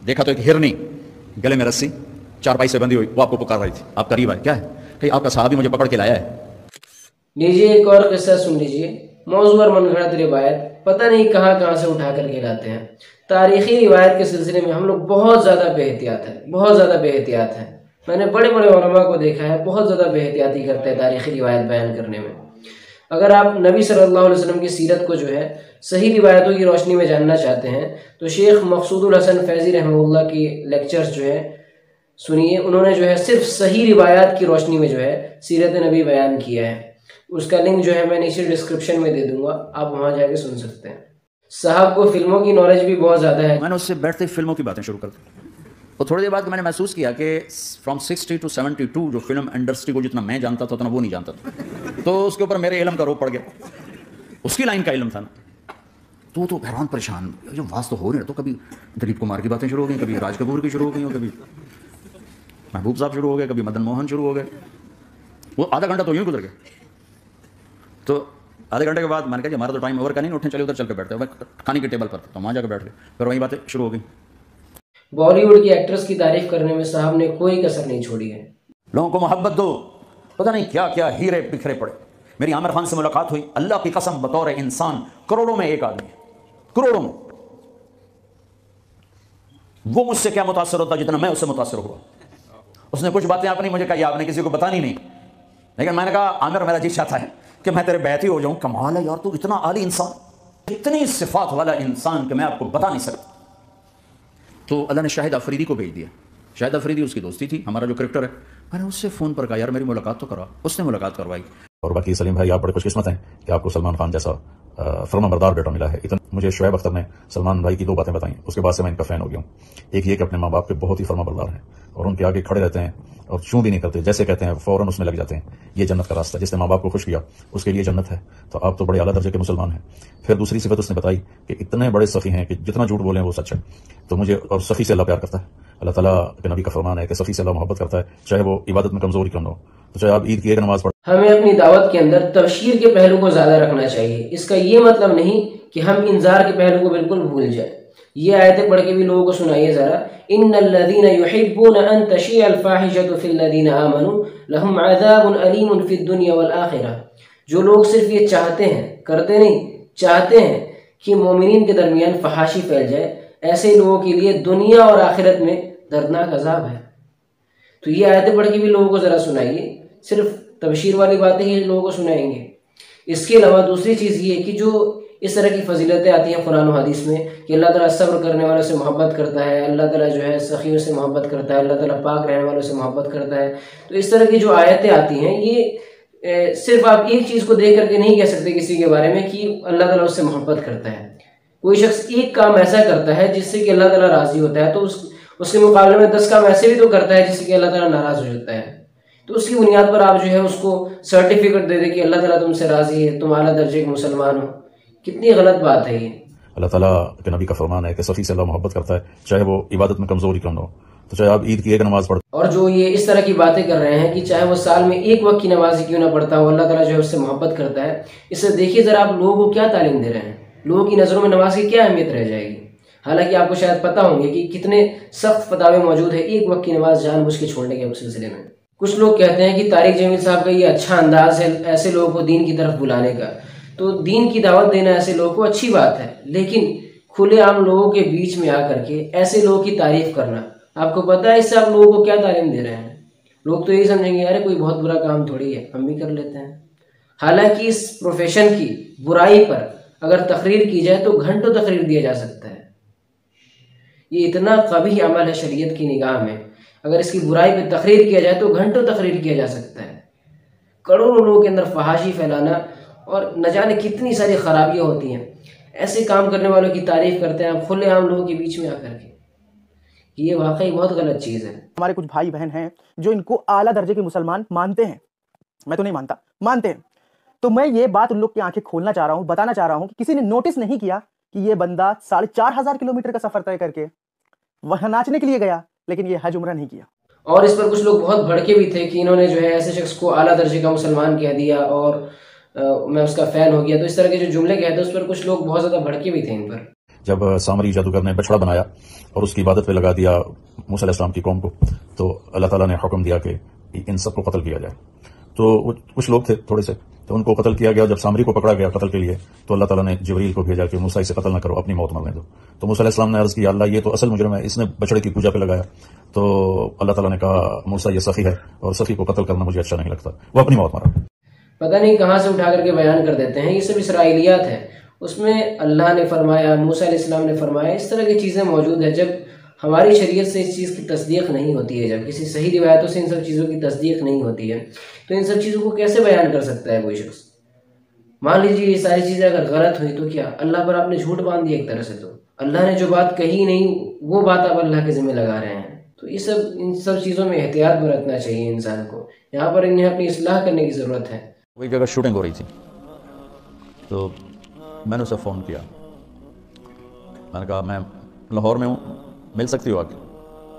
دیکھا تو ایک ہرنی گلے میں رسی چارپائی سے بندھی ہوئی، وہ آپ کو پکار رہی تھی، آپ قریب آئے، کیا ہے کہ آپ کا صحابی مجھے پکڑ کے لایا ہے۔ لیجیے ایک اور قصہ سن لیجیے، موضوع اور من گھڑت روایت پتہ نہیں کہاں سے اٹھا کر کے لاتے ہیں۔ تاریخی روایت کے سلسلے میں ہم لوگ بہت زیادہ بے احتیاط ہیں، بہت زیادہ بے احتیاط ہیں۔ میں نے بڑے بڑے علماء کو دیکھا ہے بہت زیادہ بے احتیاطی کرتے ہیں تاریخی روایت بیان کرنے میں۔ اگر آپ نبی صلی اللہ علیہ وسلم کی سیرت کو جو ہے صحیح روایتوں کی روشنی میں جاننا چاہتے ہیں تو شیخ مقصود الحسن فیضی رحمہ اللہ کی لیکچرز جو ہے سنیے، انہوں نے جو ہے صرف صحیح روایات کی روشنی میں جو ہے سیرت نبی بیان کیا ہے، اس کا لنک جو ہے میں نیچے ڈسکرپشن میں دے دوں گا، آپ وہاں جا کے سن سکتے ہیں۔ صاحب کو فلموں کی نالج بھی بہت زیادہ ہے۔ میں نے اس سے بیٹھتے فلموں کی باتیں شروع کر دی، اور تھوڑی دیر بعد میں نے محسوس کیا کہ فرام 60 to 72 جو فلم انڈسٹری کو جتنا میں جانتا تھا اتنا وہ نہیں جانتا تھا، تو اس کے اوپر میرے علم کا روپ پڑ گیا، اس کی لائن کا علم تھا نا، تو حیران پریشان، جو واز تو ہو رہے ہیں، تو کبھی دلیپ کمار کی باتیں شروع ہو گئیں، کبھی راج کپور کی شروع ہو گئی، کبھی محبوب صاحب شروع ہو گئے، کبھی مدن موہن شروع ہو گئے، وہ آدھا گھنٹہ تو یوں گزر گیا۔ تو آدھے گھنٹے کے بعد میں نے کہا کہ ہمارا تو ٹائم اوور کا نہیں، اٹھیں چلے ادھر چل کے بیٹھتے ہیں کھانے کی ٹیبل پر، تو وہاں جا کے بیٹھ گئے، پھر وہی باتیں شروع ہو گئی۔ بالی ووڈ کی ایکٹرز کی تعریف کرنے میں صاحب نے کوئی کسر نہیں چھوڑی ہے۔ لوگوں کو محبت دو، پتہ نہیں کیا کیا ہیرے بکھرے پڑے۔ میری عامر خان سے ملاقات ہوئی، اللہ کی قسم بطور انسان کروڑوں میں ایک آدمی ہے، کروڑوں میں، وہ مجھ سے کیا متاثر ہوتا جتنا میں اس سے متاثر ہوا۔ اس نے کچھ باتیں اپنی مجھے کہی، آپ نے کسی کو بتانی نہیں، لیکن میں نے کہا عامر میرا جی چاہتا ہے کہ میں تیرے بیعتی ہو جاؤں۔ کمال ہے یار، تو اتنا عالی انسان، اتنی صفات والا انسان کہ میں آپ کو بتا نہیں سکتا۔ تو اللہ نے شاہد افریدی کو بھیج دیا، شاہد افریدی اس کی دوستی تھی، ہمارا جو کرکٹر ہے، میں نے اس سے فون پر کہا یار میری ملاقات تو کرا، اس نے ملاقات کروائی۔ اور باقی سلیم بھائی آپ بڑے خوش قسمت ہیں کہ آپ کو سلمان خان جیسا فرما بردار بیٹا ملا ہے۔ مجھے شعیب اختر نے سلمان بھائی کی دو باتیں بتائیں، اس کے بعد سے میں ان کا فین ہو گیا ہوں۔ ایک یہ کہ اپنے ماں باپ کے بہت ہی فرما بردار ہیں اور ان کے آگے کھڑے رہتے ہیں اور چوں بھی نہیں کرتے، جیسے کہتے ہیں فوراً اس میں لگ جاتے ہیں۔ یہ جنت کا راستہ، جس نے ماں باپ کو خوش کیا اس کے لیے جنت ہے۔ تو آپ تو بڑے اعلیٰ درجے کے مسلمان ہیں۔ پھر دوسری صفت اس نے بتائی کہ اتنے بڑے سخی ہیں کہ جتنا جھوٹ بولیں وہ سچ ہے۔ تو مجھے، اور سخی سے اللہ پیار کرتا ہے، اللہ تعالیٰ کے نبی کا فرمان ہے کہ سخی سے اللہ محبت کرتا ہے، چاہے وہ عبادت میں کمزور کیوں نہ ہو۔ تو چاہے آپ عید کی ایک نماز پڑھ، ہمیں اپنی دعوت کے اندر تبشیر کے پہلو کو زیادہ رکھنا چاہیے۔ اس کا یہ مطلب نہیں کہ ہم انذار کے پہلو کو بالکل بھول جائیں۔ یہ آیتیں پڑھ کے بھی لوگوں کو سنائیے ذرا، ان الذین یحبون ان تشیع الفاحشۃ فی الذین آمنوا لہم عذاب علیم فی الدنیا والآخرہ۔ جو لوگ صرف یہ چاہتے ہیں، کرتے نہیں، چاہتے ہیں کہ مومنین کے درمیان فحاشی پھیل جائے، ایسے لوگوں کے لیے دنیا اور آخرت میں دردناک عذاب ہے۔ تو یہ آیتیں پڑھ کے بھی لوگوں کو ذرا سنائیے، صرف تبشیر والی باتیں ہی لوگوں کو سنائیں گے۔ اس کے علاوہ دوسری چیز یہ ہے کہ جو اس طرح کی فضیلتیں آتی ہیں قرآن و حدیث میں کہ اللہ تعالیٰ صبر کرنے والوں سے محبت کرتا ہے، اللہ تعالیٰ جو ہے سخیوں سے محبت کرتا ہے، اللہ تعالیٰ پاک رہنے والوں سے محبت کرتا ہے، تو اس طرح کی جو آیتیں آتی ہیں یہ صرف آپ ایک چیز کو دیکھ کر کے نہیں کہہ سکتے کسی کے بارے میں کہ اللہ تعالیٰ اس سے محبت کرتا ہے. کوئی شخص ایک کام ایسا کرتا ہے جس سے کہ اللہ تعالیٰ راضی ہوتا ہے، تو اس کے مقابلے میں 10 کام ایسے بھی تو کرتا ہے جس سے کہ اللہ تعالیٰ ناراض ہو جاتا ہے. تو اس کی بنیاد پر آپ جو ہے اس کو سرٹیفکیٹ دے دیں کہ اللہ تعالیٰ تم سے راضی ہے، تم اعلیٰ درجے کے مسلمان ہو. کتنی غلط بات ہے یہ. اللہ تعالیٰ کے نبی کا فرمان ہے کہ سخی سے اللہ محبت کرتا ہے، چاہے وہ عبادت میں کمزوری کیوں نہ ہو. تو چاہے آپ عید کی ایک نماز پڑھتے اور جو یہ اس طرح کی باتیں کر رہے ہیں کہ چاہے وہ سال میں ایک وقت کی نماز ہی کیوں نہ پڑھتا ہو، اللہ تعالیٰ جو ہے اس سے محبت کرتا ہے. اس سے دیکھیے ذرا آپ لوگوں کو کیا تعلیم دے رہے ہیں. لوگوں کی نظروں میں نماز کی کیا اہمیت رہ جائے گی. حالانکہ آپ کو شاید پتہ ہوں گے کہ کتنے سخت فتاوے موجود ہیں ایک وقت کی نماز جان بوجھ کے چھوڑنے کے سلسلے میں. کچھ لوگ کہتے ہیں کہ طارق جمیل صاحب کا یہ اچھا انداز ہے ایسے لوگوں کو دین کی طرف بلانے کا. تو دین کی دعوت دینا ایسے لوگوں کو اچھی بات ہے، لیکن کھلے عام لوگوں کے بیچ میں آ کر کے ایسے لوگوں کی تعریف کرنا، آپ کو پتہ ہے اس سے آپ لوگوں کو کیا تعلیم دے رہے ہیں. لوگ تو یہی سمجھیں گے ارے کوئی بہت برا کام تھوڑی ہے، ہم بھی کر لیتے ہیں. حالانکہ اس پروفیشن کی برائی پر اگر تقریر کی جائے تو گھنٹوں تقریر دیا جا سکتا ہے. یہ اتنا قبیح عمل ہے شریعت کی نگاہ میں. اگر اس کی برائی پہ تقریر کیا جائے تو گھنٹوں تقریر کیا جا سکتا ہے. کروڑوں لوگوں کے اندر فحاشی پھیلانا اور نہ جانے کتنی ساری خرابیاں ہوتی ہیں. ایسے کام کرنے والوں کی تعریف کرتے ہیں آپ کھلے عام لوگوں کے بیچ میں آ کر کے. یہ واقعی بہت غلط چیز ہے. ہمارے کچھ بھائی بہن ہیں جو ان کو اعلیٰ درجے کے مسلمان مانتے ہیں. میں تو نہیں مانتا، مانتے ہیں. تو میں یہ بات ان لوگ کی آنکھیں کھولنا چاہ رہا ہوں، بتانا چاہ رہا ہوں کہ کسی نے نوٹس نہیں کیا کہ یہ بندہ 4,500 کلومیٹر کا سفر طے کر کے وہاں ناچنے کے لیے گیا، لیکن یہ حج عمرہ نہیں کیا. اور اس پر کچھ لوگ بہت بھڑکے بھی تھے کہ انہوں نے جو ہے ایسے شخص کو اعلیٰ درجے کا مسلمان کہہ دیا اور میں اس کا فین ہو گیا. تو اس طرح کے جو جملے کہتے ہیں اس پر کچھ لوگ بہت زیادہ بھڑکے بھی تھے ان پر. جب سامری جادوگر نے بچڑا بنایا اور اس کی عبادت پہ لگا دیا موسیٰ علیہ السلام کی قوم کو، تو اللہ تعالیٰ نے حکم دیا کہ ان سب کو قتل کیا جائے. تو کچھ لوگ تھے تھوڑے سے، تو ان کو قتل کیا گیا. جب سامری کو پکڑا گیا قتل کے لیے تو اللہ تعالیٰ نے جبریل کو بھیجا کہ موسیٰ اسے قتل نہ کرو، اپنی موت مرنے دو. تو موسیٰ علیہ السلام نے عرض کیا اللہ یہ تو اصل مجرم ہے، اس نے بچڑے کی پوجا پہ لگایا. تو اللہ تعالیٰ نے کہا موسیٰ یہ سخی ہے اور سخی کو قتل کرنا مجھے اچھا نہیں لگتا. وہ اپنی موت مرا. پتہ نہیں کہاں سے اٹھا کر کے بیان کر دیتے ہیں. یہ سب اسرائیلیات ہیں. اس میں اللہ نے فرمایا، موسیٰ علیہ السلام نے فرمایا، اس طرح کی چیزیں موجود ہیں. جب ہماری شریعت سے اس چیز کی تصدیق نہیں ہوتی ہے، جب کسی صحیح روایتوں سے ان سب چیزوں کی تصدیق نہیں ہوتی ہے، تو ان سب چیزوں کو کیسے بیان کر سکتا ہے کوئی شخص. مان لیجیے یہ ساری چیزیں اگر غلط ہوئی تو کیا اللہ پر آپ نے جھوٹ باندھ دیا ایک طرح سے. تو اللہ نے جو بات کہی نہیں وہ بات آپ اللہ کے ذمہ لگا رہے ہیں. تو یہ ان سب چیزوں میں احتیاط برتنا چاہیے انسان کو. یہاں پر انہیں اپنی اصلاح کرنے کی ضرورت ہے. ایک جگہ شوٹنگ ہو رہی تھی تو میں نے اسے فون کیا. میں نے کہا میں لاہور میں ہوں، مل سکتی ہو آ کے؟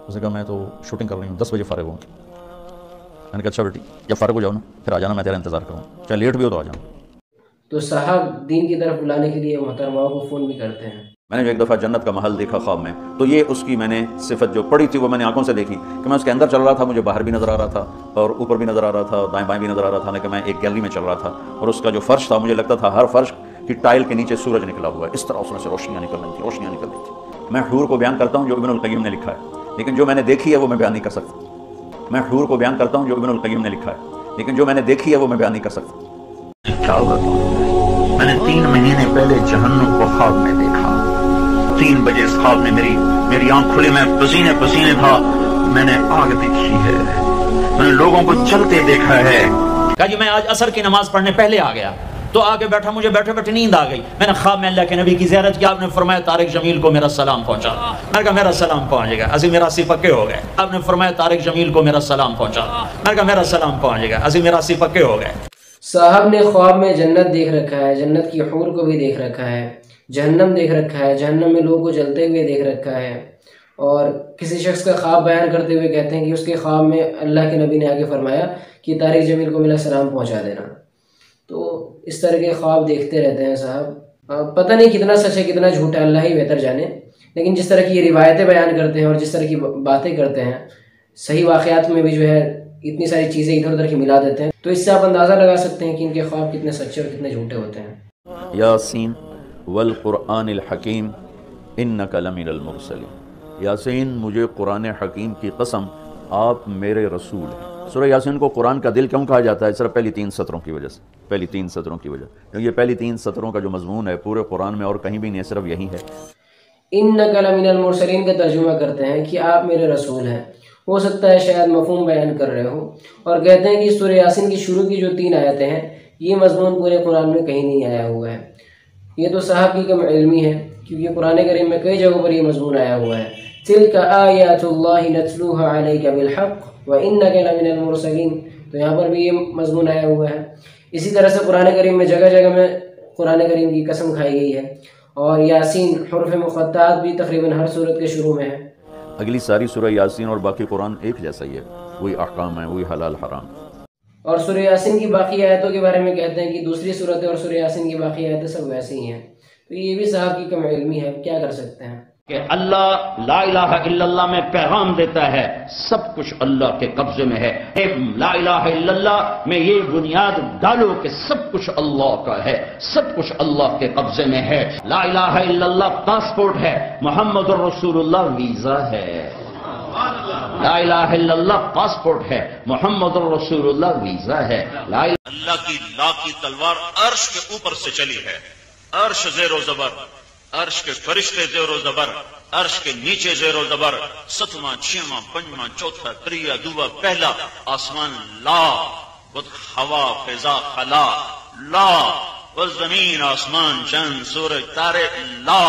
اس نے کہا میں تو شوٹنگ کر رہی ہوں، 10 بجے فارغ ہوں. میں نے کہا اچھا بیٹی جب فارغ ہو جاؤ نا پھر آ جانا، میں تیرا انتظار کروں، چاہے لیٹ بھی ہو تو آ جاؤں. تو صاحب دین کی طرف بلانے کے لیے محترماؤں کو فون بھی کرتے ہیں. میں نے جو ایک دفعہ جنت کا محل دیکھا خواب میں، تو یہ اس کی میں نے صفت جو پڑھی تھی وہ میں نے آنکھوں سے دیکھی کہ میں اس کے اندر چل رہا تھا، مجھے باہر بھی نظر آ رہا تھا اور اوپر بھی نظر آ رہا تھا، دائیں بائیں بھی نظر آ رہا تھا. لیکن میں ایک گیلری میں چل رہا تھا اور اس کا جو فرش تھا مجھے لگتا تھا ہر فرش کی ٹائل کے نیچے سورج نکلا ہوا ہے. اس طرح اس میں سے روشنیاں نکل رہی تھیں، روشنیاں نکل رہی تھیں. میں حور کو بیان کرتا ہوں جو ابن القیم نے لکھا ہے، لیکن جو میں نے دیکھی ہے وہ میں بیان نہیں کر سکتا. میں حور کو بیان کرتا ہوں جو ابن القیم نے لکھا ہے، لیکن جو میں نے دیکھی ہے وہ میں بیان نہیں کر سکتا. کیا ہوگا؟ میں نے 3 مہینے پہلے جہنم کو خواب میں دیکھا. 3 بجے اس خواب میں میری آنکھ کھلی، میں پسینے پسینے تھا. میں نے آگ دیکھی ہے، میں نے لوگوں کو چلتے دیکھا ہے. کہا جی میں آج عصر کی نماز پڑھنے پہلے آ گیا تو آگے بیٹھا، مجھے بیٹھے بیٹھے نیند آ گئی. میں نے خواب میں اللہ کے نبی کی زیارت کی. آپ نے فرمایا طارق جمیل کو میرا سلام پہنچا. میں نے کہا میرا سلام پہنچے گا، اسی میرا سی پکے ہو گئے. آپ نے فرمایا طارق جمیل کو میرا سلام پہنچا. میں نے کہا میرا سلام پہنچے گا، اسی میرا سی پکے ہو گئے. صاحب نے خواب میں جنت دیکھ رکھا ہے، جنت کی حور کو بھی دیکھ رکھا ہے، جہنم دیکھ رکھا ہے، جہنم میں لوگوں کو جلتے ہوئے دیکھ رکھا ہے. اور کسی شخص کا خواب بیان کرتے ہوئے کہتے ہیں کہ اس کے خواب میں اللہ کے نبی نے آگے فرمایا کہ طارق جمیل کو میرا سلام پہنچا دینا. تو اس طرح کے خواب دیکھتے رہتے ہیں صاحب. پتہ نہیں کتنا سچ ہے کتنا جھوٹ ہے، اللہ ہی بہتر جانے. لیکن جس طرح کی یہ روایتیں بیان کرتے ہیں اور جس طرح کی باتیں کرتے ہیں، صحیح واقعات میں بھی جو ہے اتنی ساری چیزیں ادھر ادھر کی ملا دیتے ہیں. تو اس سے آپ اندازہ لگا سکتے ہیں کہ ان کے خواب کتنے سچے اور کتنے جھوٹے ہوتے ہیں. یاسین والقرآن الحکیم انک لمن المرسلین. یاسین مجھے قرآن حکیم کی قسم آپ میرے رسول ہیں. سورہ یاسین کو قرآن کا دل کیوں کہا جاتا ہے؟ صرف پہلی 3 سطروں کی وجہ سے، پہلی 3 سطروں کی وجہ، کیونکہ یہ پہلی 3 سطروں کا جو مضمون ہے پورے قرآن میں اور کہیں بھی نہیں ہے، صرف یہی ہے. انک لمن المرسلین کا ترجمہ کرتے ہیں کہ آپ میرے رسول ہیں. ہو سکتا ہے شاید مفہوم بیان کر رہے ہو، اور کہتے ہیں کہ سورہ یاسین کی شروع کی جو 3 آیتیں ہیں یہ مضمون پورے قرآن میں کہیں نہیں آیا ہوا ہے۔ یہ تو صاحب کی کم علمی ہے، کیونکہ قرآن کریم میں کئی جگہوں پر یہ مضمون آیا ہوا ہے۔ تِلْكَ آیات اللہ نتلوها علیک بالحق وَإِنَّكَ لَمِنَ الْمُرْسَلِينَ، تو یہاں پر بھی یہ مضمون آیا ہوا ہے۔ اسی طرح سے قرآن کریم میں جگہ جگہ میں قرآن کریم کی قسم کھائی گئی ہے، اور یاسین حروف مقطعات بھی تقریباً ہر صورت کے شروع میں ہے۔ اگلی ساری سورہ یاسین اور باقی قرآن ایک جیسا ہی ہے، وہی احکام ہیں، وہی حلال حرام۔ اور سورہ یاسین کی باقی آیتوں کے بارے میں کہتے ہیں کہ دوسری صورتیں اور سورہ یاسین کی باقی آیتیں سب ویسے ہی ہیں، تو یہ بھی صاحب کی کم علمی ہے، کیا کر سکتے ہیں۔ کہ اللہ لا الہ الا اللہ میں پیغام دیتا ہے سب کچھ اللہ کے قبضے میں ہے۔ لا الہ الا اللہ میں یہ بنیاد ڈالو کہ سب کچھ اللہ کا ہے، سب کچھ اللہ کے قبضے میں ہے۔ لا الہ الا اللہ پاسپورٹ ہے، محمد الرسول اللہ ویزا ہے۔ لا الہ الا اللہ پاسپورٹ ہے، محمد الرسول اللہ ویزا ہے۔ اللہ کی لا کی تلوار عرش کے اوپر سے چلی ہے، عرش زیر و زبر، عرش کے فرشتے زیر و زبر، عرش کے نیچے زیر و زبر، 7واں 6واں 5واں 4تھا 3 2 پہلا آسمان لا، خود ہوا فضا خلا لا، وہ زمین آسمان چند سورج تارے لا،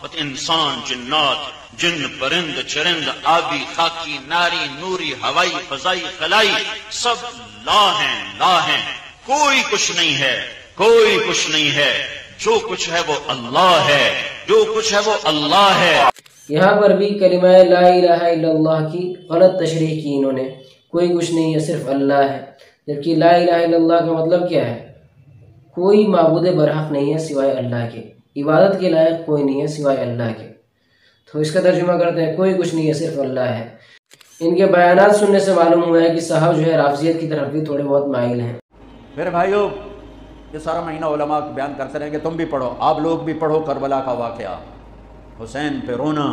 وہ انسان جنات جن پرند چرند آبی خاکی ناری نوری ہوائی فضائی خلائی سب لا ہیں، کوئی کچھ نہیں ہے، کوئی کچھ نہیں ہے، جو کچھ ہے وہ اللہ ہے، جو کچھ ہے وہ اللہ ہے۔ یہاں پر بھی کلمہ لا الہ الا اللہ کی غلط تشریح کی انہوں نے، کوئی کچھ نہیں ہے صرف اللہ ہے، جبکہ لا الہ الا اللہ کا مطلب کیا ہے؟ کوئی معبود برحق نہیں ہے سوائے اللہ کے، عبادت کے لائق کوئی نہیں ہے سوائے اللہ کے، تو اس کا ترجمہ کرتے ہیں کوئی کچھ نہیں ہے صرف اللہ ہے۔ ان کے بیانات سننے سے معلوم ہوا ہے کہ صاحب جو ہے رافضیت کی طرف بھی تھوڑے بہت مائل ہیں۔ میرے بھائیو، یہ سارا مہینہ علماء بیان کرتے رہیں گے، تم بھی پڑھو، آپ لوگ بھی پڑھو کربلا کا واقعہ، حسین پہ رونا،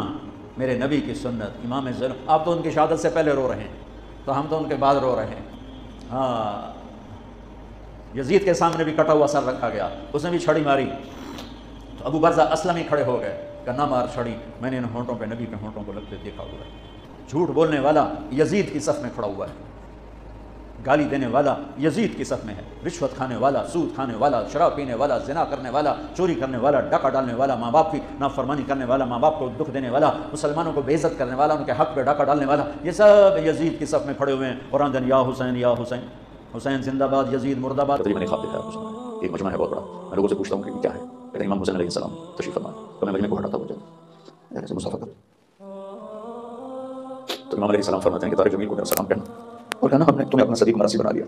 میرے نبی کی سنت، امام زین۔ آپ تو ان کی شہادت سے پہلے رو رہے ہیں، تو ہم تو ان کے بعد رو رہے ہیں۔ ہاں، یزید کے سامنے بھی کٹا ہوا سر رکھا گیا، اس نے بھی چھڑی ماری، تو ابو برزہ اسلمی کھڑے ہو گئے کہ نہ مار چھڑی، میں نے ان ہونٹوں پہ نبی کے ہونٹوں کو لگتے دیکھا ہوا ہے۔ جھوٹ بولنے والا یزید کی صف میں کھڑا ہوا ہے، گالی دینے والا یزید کی صف میں ہے، رشوت کھانے والا، سود کھانے والا، شراب پینے والا، زنا کرنے والا، چوری کرنے والا، ڈاکہ ڈالنے والا، ماں باپ کی نافرمانی کرنے والا، ماں باپ کو دکھ دینے والا، مسلمانوں کو بے عزت کرنے والا، ان کے حق پہ ڈاکہ ڈالنے والا، یہ سب یزید کی صف میں کھڑے ہوئے ہیں اور آندن یا حسین یا حسین، حسین زندہ باد، یزید مردہ باد۔ میں نے خواب دیکھا ہے، ایک مجمع ہے بہت بڑا، میں لوگوں سے پوچھتا ہوں کہ کیا ہے، کہتے ہیں امام حسین علیہ السلام تشریف فرما، تو میں مجمع کو ہٹاتا ہوں جب مسافر کرتا، تو امام علیہ السلام فرماتے ہیں کہ طارق جمیل کو میرا سلام کہنا اور کہنا ہم نے تمہیں اپنا صدیق مناسب بنا لیا۔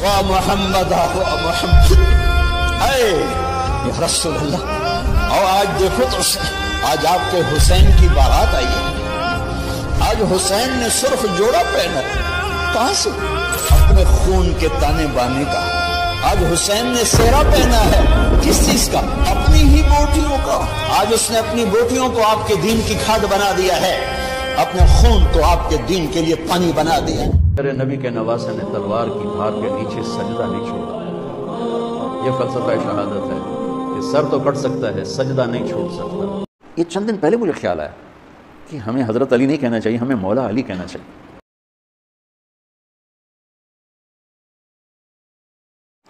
وا محمد محمد، اے یا رسول اللہ، اور آج دیکھو تو آج آپ کے حسین کی بارات آئی ہے، آج حسین نے صرف جوڑا پہنا، کہاں سے؟ اپنے خون کے تانے بانے کا۔ آج حسین نے سہرا پہنا ہے، کس چیز کا؟ اپنی ہی بوٹیوں کا۔ آج اس نے اپنی بوٹیوں کو آپ کے دین کی کھاد بنا دیا ہے، اپنے خون کو آپ کے دین کے لیے پانی بنا دیا ہے۔ میرے نبی کے نواسے نے تلوار کی دھار کے نیچے سجدہ نہیں چھوڑا، یہ فلسفہ شہادت ہے کہ سر تو کٹ سکتا ہے، سجدہ نہیں چھوڑ سکتا۔ یہ چند دن پہلے مجھے خیال آیا کہ ہمیں حضرت علی نہیں کہنا چاہیے، ہمیں مولا علی کہنا چاہیے۔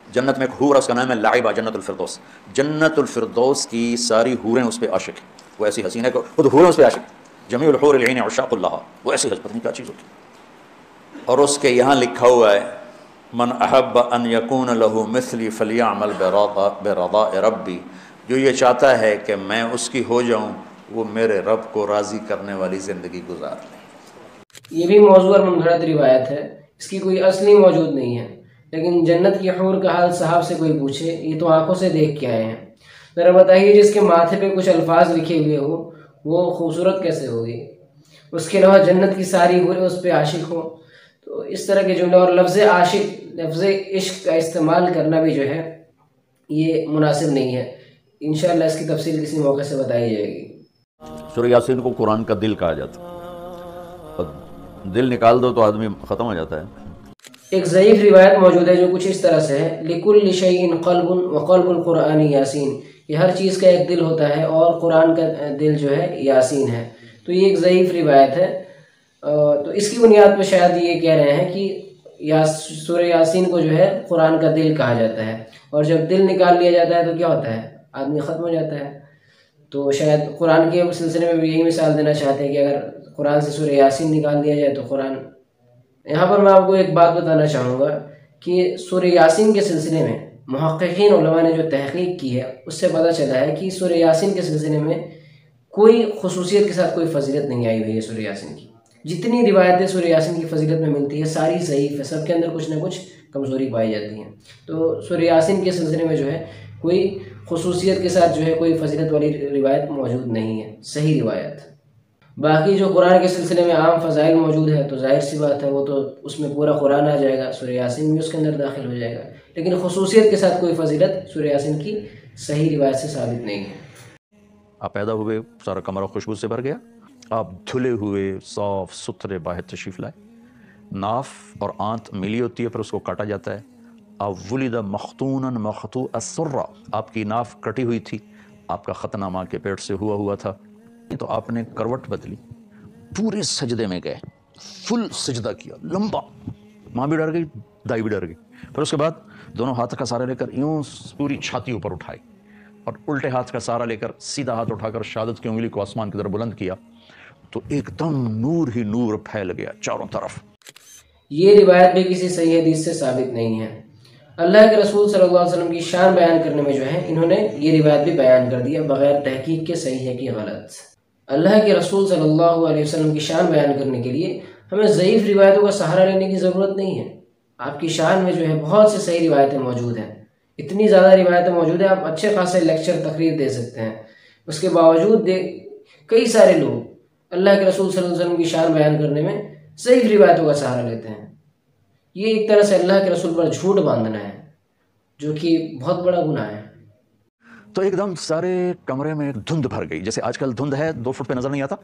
جنت میں ایک حور ہے، اس کا نام ہے لعبہ، جنت الفردوس۔ جنت الفردوس کی ساری حوریں اس پہ عاشق ہیں، وہ ایسی حسین ہے کہ خود حوریں اس پہ عاشق ہیں، جمیع الحور العین عشاق اللہ، وہ ایسی حسن پتنی کیا چیز ہوتی ہے۔ اور اس کے یہاں لکھا ہوا ہے من احب ان یکون لہ مثلی فلیعمل برضاء ربی، جو یہ چاہتا ہے کہ میں اس کی ہو جاؤں وہ میرے رب کو راضی کرنے والی زندگی گزار لے۔ یہ بھی موضوع اور منگھڑت روایت ہے، اس کی کوئی اصلی موجود نہیں ہے، لیکن جنت کی حور کا حال صاحب سے کوئی پوچھے، یہ تو آنکھوں سے دیکھ کے آئے ہیں، ذرا بتائیے جس کے ماتھے پہ کچھ الفاظ لکھے ہوئے ہو وہ خوبصورت کیسے ہوگی؟ اس کے علاوہ جنت کی ساری حوریں اس پہ عاشق ہوں، تو اس طرح کے جملے اور لفظ عاشق، لفظ عشق کا استعمال کرنا بھی جو ہے یہ مناسب نہیں ہے۔ انشاءاللہ اس کی تفصیل کسی موقع سے بتائی جائے گی۔ سورہ یاسین کو قرآن کا دل کہا جاتا ہے، اور دل نکال دو تو آدمی ختم ہو جاتا ہے۔ ایک ضعیف روایت موجود ہے جو کچھ اس طرح سے ہے، لِكُلِّ شَيْءٍ قَلْبٌ وَقَلْبُ الْقُرْآنِ یاسین، کہ ہر چیز کا ایک دل ہوتا ہے اور قرآن کا دل جو ہے یاسین ہے۔ تو یہ ایک ضعیف روایت ہے، تو اس کی بنیاد پہ شاید یہ کہہ رہے ہیں کہ سورہ یاسین کو جو ہے قرآن کا دل کہا جاتا ہے، اور جب دل نکال لیا جاتا ہے تو کیا ہوتا ہے؟ آدمی ختم ہو جاتا ہے۔ تو شاید قرآن کے سلسلے میں بھی یہی مثال دینا چاہتے ہیں کہ اگر قرآن سے سورہ یاسین نکال دیا جائے تو قرآن۔ یہاں پر میں آپ کو ایک بات بتانا چاہوں گا کہ سورہ یاسین کے سلسلے میں محققین علماء نے جو تحقیق کی ہے اس سے پتہ چلا ہے کہ سورہ یاسین کے سلسلے میں کوئی خصوصیت کے ساتھ کوئی فضیلت نہیں آئی ہوئی ہے سورہ یاسین کی۔ جتنی روایتیں سورہ یاسین کی فضیلت میں ملتی ہے ساری ضعیف ہے، سب کے اندر کچھ نہ کچھ کمزوری پائی جاتی ہیں۔ تو سورہ یاسین کے سلسلے میں جو ہے کوئی خصوصیت کے ساتھ جو ہے کوئی فضیلت والی روایت موجود نہیں ہے، صحیح روایت۔ باقی جو قرآن کے سلسلے میں عام فضائل موجود ہے تو ظاہر سی بات ہے وہ تو اس میں پورا قرآن آ جائے گا، سورہ یاسین بھی اس کے اندر داخل ہو جائے گا، لیکن خصوصیت کے ساتھ کوئی فضیلت سورہ یاسین کی صحیح روایت سے ثابت نہیں ہے۔ آپ پیدا ہوئے سارا کمرہ خوشبو سے بھر گیا، آپ دھلے ہوئے صاف ستھرے باہر تشریف لائے، ناف اور آنت ملی ہوتی ہے پھر اس کو کاٹا جاتا ہے۔ آپ ولد مختونا مقطوع السرہ، آپ کی ناف کٹی ہوئی تھی، آپ کا ختنہ ماں کے پیٹ سے ہوا تھا، تو آپ نے کروٹ بدلی، پورے سجدے میں گئے، فل سجدہ کیا لمبا، ماں بھی ڈر گئی، دائی بھی ڈر گئی۔ پھر اس کے بعد دونوں ہاتھ کا سہارا لے کر یوں پوری چھاتی اوپر اٹھائی اور الٹے ہاتھ کا سہارا لے کر سیدھا ہاتھ اٹھا کر شہادت کی انگلی کو آسمان کی طرف بلند کیا، تو ایک دم نور ہی نور پھیل گیا چاروں طرف۔ یہ روایت بھی کسی صحیح حدیث سے ثابت نہیں ہے۔ اللہ کے رسول صلی اللہ علیہ وسلم کی شان بیان کرنے میں جو ہے انہوں نے یہ روایت بھی بیان کر دیا بغیر تحقیق کے صحیح ہے کہ غلط۔ اللہ کے رسول صلی اللہ علیہ وسلم کی شان بیان کرنے کے لیے ہمیں ضعیف روایتوں کا سہارا لینے کی ضرورت نہیں ہے۔ آپ کی شان میں جو ہے بہت سے صحیح روایتیں موجود ہیں، اتنی زیادہ روایتیں موجود ہیں، آپ اچھے خاصے لیکچر تقریر دے سکتے ہیں۔ اس کے باوجود کئی سارے لوگ اللہ کے رسول صلی اللہ علیہ وسلم کی شان بیان کرنے میں ضعیف روایتوں کا سہارا لیتے ہیں۔ یہ ایک طرح سے اللہ کے رسول پر جھوٹ باندھنا ہے، جو کہ بہت بڑا گناہ ہے۔ تو ایک دم سارے کمرے میں دھند بھر گئی، جیسے آج کل دھند ہے 2 فٹ پہ نظر نہیں آتا،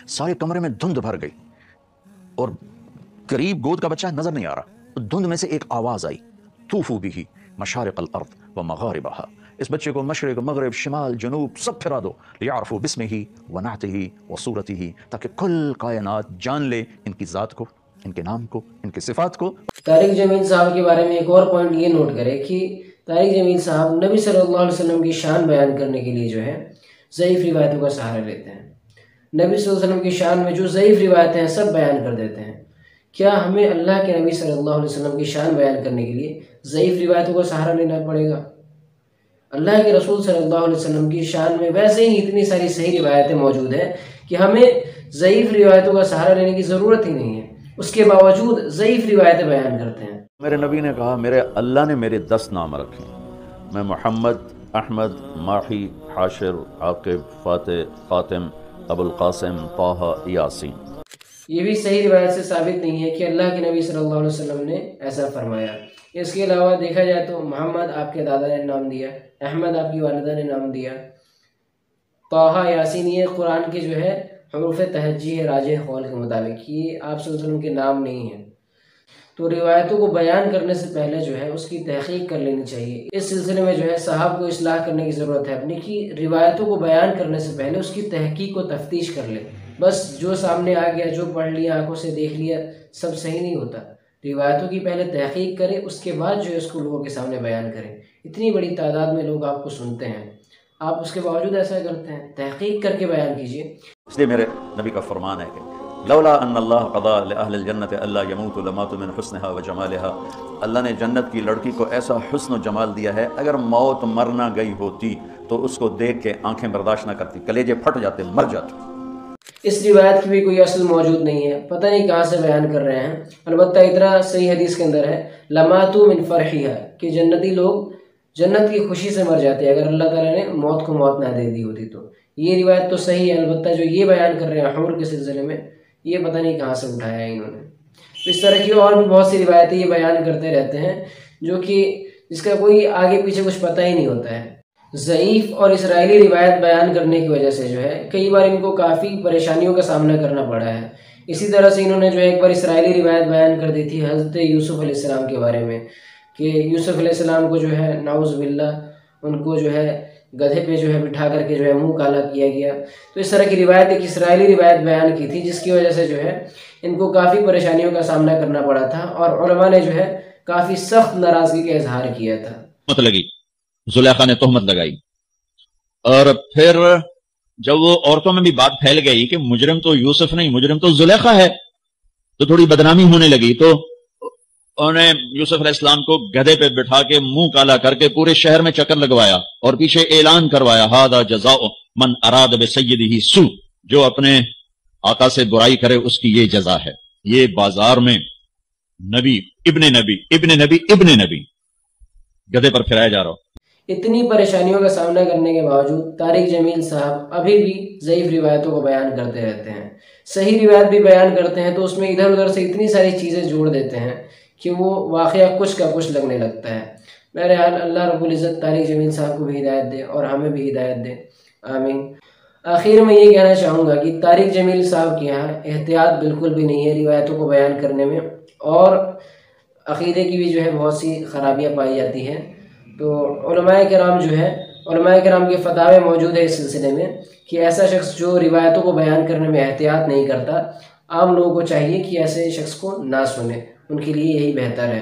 سارے کمرے میں دھند بھر گئی اور قریب گود کا بچہ نظر نہیں آ رہا۔ دھند میں سے ایک آواز آئی، طوفوا بہ مشارق الارض ومغاربہا، اس بچے کو مشرق مغرب شمال جنوب سب پھرا دو، لیعرفوا باسمہ ونعتہ وصورتہ، تاکہ کل کائنات جان لے ان کی ذات کو، ان کے نام کو، ان کی صفات کو۔ طارق جمیل صاحب کے بارے میں ایک اور پوائنٹ یہ نوٹ کرے کہ طارق جمیل صاحب نبی صلی اللہ علیہ وسلم کی شان بیان کرنے کے لیے جو ہے ضعیف روایتوں کا سہارا لیتے ہیں۔ نبی صلی اللہ علیہ وسلم کی شان میں جو ضعیف روایتیں ہیں سب بیان کر دیتے ہیں۔ کیا ہمیں اللہ کے نبی صلی اللہ علیہ وسلم کی شان بیان کرنے کے لیے ضعیف روایتوں کا سہارا لینا پڑے گا؟ اللہ کے رسول صلی اللہ علیہ وسلم کی شان میں ویسے ہی اتنی ساری صحیح روایتیں موجود ہیں کہ ہمیں ضعیف روایتوں کا سہارا لینے کی ضرورت ہی نہیں ہے، اس کے باوجود ضعیف روایتیں بیان کرتے ہیں۔ میرے نبی نے کہا میرے اللہ نے میرے 10 نام رکھے، میں محمد، احمد، ماحی، حاشر، عاقب، فاتح، خاتم، ابو القاسم، طہ، یاسین۔ یہ بھی صحیح روایت سے ثابت نہیں ہے کہ اللہ کے نبی صلی اللہ علیہ وسلم نے ایسا فرمایا۔ اس کے علاوہ دیکھا جائے تو محمد آپ کے دادا نے نام دیا، احمد آپ کی والدہ نے نام دیا، طہ، یاسین یہ قرآن کے جو ہے حروف تہجی ہے راجح قول کے مطابق، یہ آپ صلی اللہ علیہ وسلم کے نام نہیں ہیں۔ تو روایتوں کو بیان کرنے سے پہلے جو ہے اس کی تحقیق کر لینی چاہیے۔ اس سلسلے میں جو ہے صاحب کو اصلاح کرنے کی ضرورت ہے اپنی، کہ روایتوں کو بیان کرنے سے پہلے اس کی تحقیق و تفتیش کر لے۔ بس جو سامنے آ گیا، جو پڑھ لیا، آنکھوں سے دیکھ لیا، سب صحیح نہیں ہوتا۔ روایتوں کی پہلے تحقیق کرے، اس کے بعد جو ہے اس کو لوگوں کے سامنے بیان کرے۔ اتنی بڑی تعداد میں لوگ آپ کو سنتے ہیں، آپ اس کے باوجود ایسا کرتے ہیں، تحقیق کر کے بیان کیجیے۔ اس لیے میرے نبی کا فرمان ہے کہ لولا ان اللہ قضا لأہل الجنت الا يموتوا لماتوا من حسنها وجمالها، اللہ نے جنت کی لڑکی کو ایسا حسن و جمال دیا ہے، اگر موت مر نہ گئی ہوتی تو اس کو دیکھ کے آنکھیں برداشت نہ کرتی، کلیجے پھٹ جاتے، مر جاتے۔ اس روایت کی بھی کوئی اصل موجود نہیں ہے، پتہ نہیں کہاں سے بیان کر رہے ہیں۔ البتہ اتنا صحیح حدیث کے اندر ہے لماتوا من فرحها، کہ جنتی لوگ جنت کی خوشی سے مر جاتے ہیں اگر اللہ تعالیٰ نے موت کو موت نہ دے دی ہوتی تو۔ یہ روایت تو صحیح ہے، البتہ جو یہ بیان کر رہے ہیں حور کے سلسلے میں، یہ پتہ نہیں کہاں سے اٹھایا ہے انہوں نے۔ اس طرح کی اور بھی بہت سی روایتیں یہ بیان کرتے رہتے ہیں جو کہ جس کا کوئی آگے پیچھے کچھ پتہ ہی نہیں ہوتا ہے۔ ضعیف اور اسرائیلی روایت بیان کرنے کی وجہ سے جو ہے کئی بار ان کو کافی پریشانیوں کا سامنا کرنا پڑا ہے۔ اسی طرح سے انہوں نے جو ہے ایک بار اسرائیلی روایت بیان کر دی تھی حضرت یوسف علیہ السلام کے بارے میں کہ یوسف علیہ السلام کو جو ہے نعوذ باللہ ان کو جو ہے گدھے پہ جو ہے بٹھا کر کے جو ہے منہ کالا کیا گیا. تو اس طرح کی روایت ایک اسرائیلی روایت بیان کی تھی جس کی وجہ سے جو ہے ان کو کافی پریشانیوں کا سامنا کرنا پڑا تھا اور علماء نے جو ہے کافی سخت ناراضگی کا اظہار کیا تھا. لگی زلیخا نے تہمت لگائی اور پھر جب وہ عورتوں میں بھی بات پھیل گئی کہ مجرم تو یوسف نہیں مجرم تو زلیخا ہے تو تھوڑی بدنامی ہونے لگی. تو انہوں نے یوسف علیہ السلام کو گدھے پہ بٹھا کے منہ کالا کر کے پورے شہر میں چکر لگوایا اور پیچھے اعلان کروایا ہذا جزاء من اراد بسیدہ سوء، جو اپنے آقا سے برائی کرے اس کی یہ جزا ہے. یہ بازار میں نبی ابن نبی ابن نبی ابن نبی گدھے پر پھرایا جا رہا. اتنی پریشانیوں کا سامنا کرنے کے باوجود طارق جمیل صاحب ابھی بھی ضعیف روایتوں کو بیان کرتے رہتے ہیں. صحیح روایت بھی بیان کرتے ہیں تو اس میں ادھر ادھر سے اتنی ساری چیزیں جوڑ دیتے ہیں کہ وہ واقعہ کچھ کا کچھ لگنے لگتا ہے. بہرحال اللہ رب العزت طارق جمیل صاحب کو بھی ہدایت دے اور ہمیں بھی ہدایت دے، آمین. آخر میں یہ کہنا چاہوں گا کہ طارق جمیل صاحب کے یہاں احتیاط بالکل بھی نہیں ہے روایتوں کو بیان کرنے میں، اور عقیدے کی بھی جو ہے بہت سی خرابیاں پائی جاتی ہیں. تو علماء کرام جو ہے علماء کرام کے فتاوے موجود ہے اس سلسلے میں کہ ایسا شخص جو روایتوں کو بیان کرنے میں احتیاط نہیں کرتا، عام لوگوں کو چاہیے کہ ایسے شخص کو نہ سنیں، ان کے لیے یہی بہتر ہے.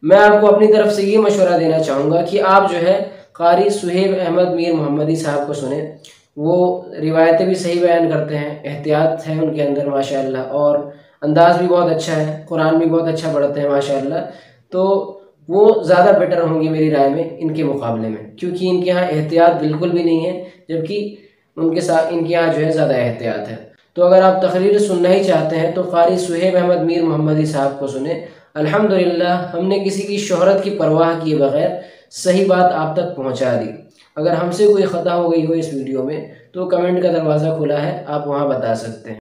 میں آپ کو اپنی طرف سے یہ مشورہ دینا چاہوں گا کہ آپ جو ہے قاری صہیب احمد میر محمدی صاحب کو سنیں. وہ روایتیں بھی صحیح بیان کرتے ہیں، احتیاط ہے ان کے اندر ماشاءاللہ، اور انداز بھی بہت اچھا ہے، قرآن بھی بہت اچھا پڑھتے ہیں ماشاءاللہ. تو وہ زیادہ بیٹر ہوں گے میری رائے میں ان کے مقابلے میں، کیونکہ ان کے ہاں احتیاط بالکل بھی نہیں ہے، جبکہ ان کے ساتھ ان کے ہاں جو ہے زیادہ احتیاط ہے. تو اگر آپ تقریر سننا ہی چاہتے ہیں تو قاری صہیب احمد میر محمدی صاحب کو سنیں. الحمدللہ ہم نے کسی کی شہرت کی پرواہ کیے بغیر صحیح بات آپ تک پہنچا دی. اگر ہم سے کوئی خطا ہو گئی ہو اس ویڈیو میں تو کمنٹ کا دروازہ کھلا ہے، آپ وہاں بتا سکتے ہیں.